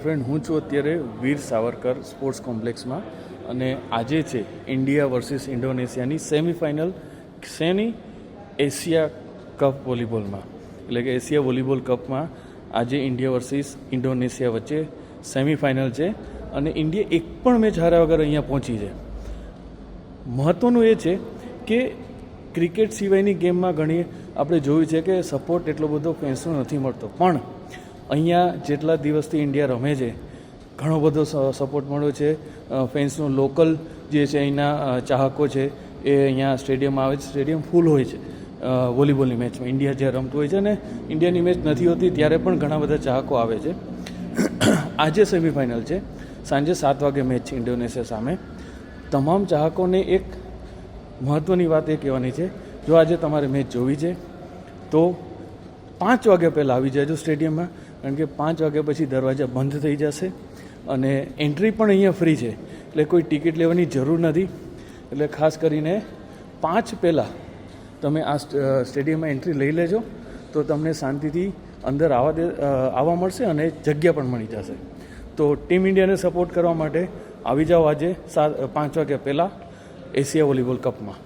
Friend, હું છું અત્યારે વીર સાવરકર સ્પોર્ટ્સ કોમ્પ્લેક્સમાં અને આજે છે ઇન્ડિયા વર્સિસ ઇન્ડોનેશિયાની સેમિફાઇનલ એશિયા કપ વોલીબોલમાં, એટલે કે એશિયા વોલીબોલ કપમાં આજે ઇન્ડિયા વર્સિસ ઇન્ડોનેશિયા વચ્ચે સેમિફાઇનલ છે અને ઇન્ડિયા એક પણ મેચ હાર્યા વગર અહીંયા પહોંચી છે. મહત્ત્વનું એ છે કે ક્રિકેટ સિવાયની ગેમમાં ઘણી આપણે જોયું છે કે સપોર્ટ એટલો બધો ફેન્સનો નથી મળતો, પણ અહીંયા જેટલા દિવસથી ઇન્ડિયા રમે છે ઘણો બધો સપોર્ટ મળ્યો છે. ફેન્સનો લોકલ જે છે અહીંના ચાહકો છે એ અહીંયા સ્ટેડિયમમાં આવે છે. સ્ટેડિયમ ફૂલ હોય છે વોલીબોલની મેચમાં. ઇન્ડિયા જ્યારે રમતું હોય છે ને ઇન્ડિયાની મેચ નથી હોતી ત્યારે પણ ઘણા બધા ચાહકો આવે છે. આજે સેમિફાઇનલ છે, સાંજે 7 વાગે મેચ છે ઇન્ડોનેશિયા સામે. તમામ ચાહકોને એક મહત્ત્વની વાત એ કહેવાની છે, જો આજે તમારે મેચ જોવી છે તો 5 વાગ્યા પહેલાં આવી જાજો સ્ટેડિયમમાં, કારણ કે 5 વાગ્યા પછી દરવાજા બંધ થઈ જશે અને એન્ટ્રી પણ અહીંયા ફ્રી છે, એટલે કોઈ ટિકિટ લેવાની જરૂર નથી. એટલે ખાસ કરીને 5 પહેલાં તમે આ સ્ટેડિયમમાં એન્ટ્રી લઈ લેજો તો તમને શાંતિથી અંદર આવવા મળશે અને જગ્યા પણ મળી જશે. તો ટીમ ઇન્ડિયાને સપોર્ટ કરવા માટે આવી જાઓ આજે 5 વાગ્યા પહેલાં એશિયા વોલીબોલ કપમાં.